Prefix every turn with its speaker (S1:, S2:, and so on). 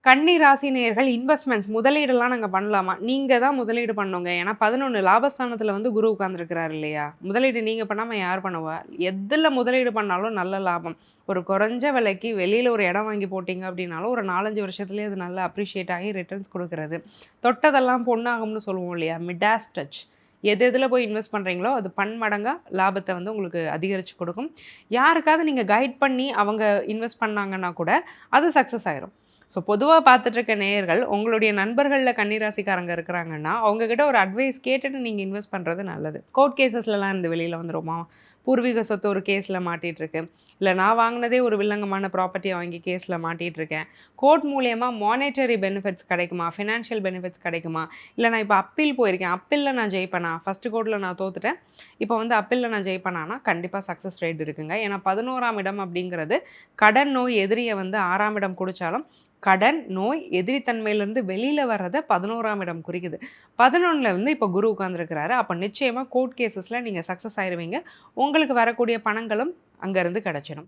S1: கன்னி ராசி நேயர்கள் இன்வெஸ்ட்மெண்ட்ஸ் முதலீடெல்லாம் நாங்க பண்ணலாமா? நீங்க தான் முதலீடு பண்ணணுங்க. ஏன்னா 11 லாபஸ்தானத்துல வந்து குரு உட்கார்ந்திருக்கிறாரு இல்லையா? முதலீடு நீங்க பண்ணாம யார் பண்ணுவா? எதுல முதலீடு பண்ணாலும் நல்ல லாபம். ஒரு குறைஞ்ச விலைக்கு வெளியில ஒரு இடம் வாங்கி போட்டீங்க அப்படின்னாலும், ஒரு 4, 5 வருஷத்துலயே அது நல்லா அப்ரிஷியேட் ஆகி ரிட்டர்ன்ஸ் குடுக்குறது. தொட்டதெல்லாம் பொன்னாகும்னு சொல்லுவோம் இல்லையா? Midas touch. எது எதுல போய் இன்வெஸ்ட் பண்றீங்களோ, அது பன்மடங்கா லாபத்த வந்து உங்களுக்கு அதிகரிச்சு குடுக்கும். யாருக்காவது நீங்க கைட் பண்ணி அவங்க இன்வெஸ்ட் பண்ணாங்கன்னா கூட, அது சக்சஸ் ஆயிரும். ஸோ பொதுவா பார்த்துட்டு இருக்க நேயர்கள், உங்களுடைய நண்பர்கள்ல கன்னிராசிக்காரங்க இருக்கிறாங்கன்னா, அவங்க கிட்ட ஒரு அட்வைஸ் கேட்டுட்டு நீங்க இன்வெஸ்ட் பண்றது நல்லது. கோர்ட் கேஸஸ்லலாம் இருந்து வெளியில வந்துருமா? பூர்வீக சொத்து ஒரு கேஸ்ல மாட்டிட்டு இருக்கு. இல்ல நான் வாங்குனதே ஒரு வில்லங்கமான ப்ராப்பர்ட்டிய வாங்கி கேஸ்ல மாட்டிட்டு இருக்கேன். கோர்ட் மூலியமா மானிட்டரி பெனிஃபிட்ஸ் கிடைக்குமா? ஃபினான்ஷியல் பெனிஃபிட்ஸ் கிடைக்குமா? இல்ல நான் இப்ப அப்பீல் போயிருக்கேன். அப்பீல்ல நான் ஜெயிப்பேனா? ஃபர்ஸ்ட் கோர்ட்ல நான் தோத்துட்டேன். இப்ப வந்து அப்பீல்ல நான் ஜெயிப்பேனானா, கண்டிப்பா சக்சஸ் ரேட் இருக்குங்க. ஏன்னா 11ஆம் இடம் அப்படிங்கிறது கடன் நோய் எதிரிய வந்து 6ஆம் இடம் குடிச்சாலும், கடன், நோய், எதிரித்தன்மையிலிருந்து வெளியில வர்றத 11ஆம் இடம் குறிக்குது. 11ல வந்து இப்ப குரு உட்கார்ந்திருக்கிறாரு. அப்ப நிச்சயமா கோர்ட் கேஸஸ்ல நீங்க சக்சஸ் ஆயிருவீங்க. உங்களுக்கு வரக்கூடிய பணங்களும் அங்க இருந்து கிடைச்சிடும்.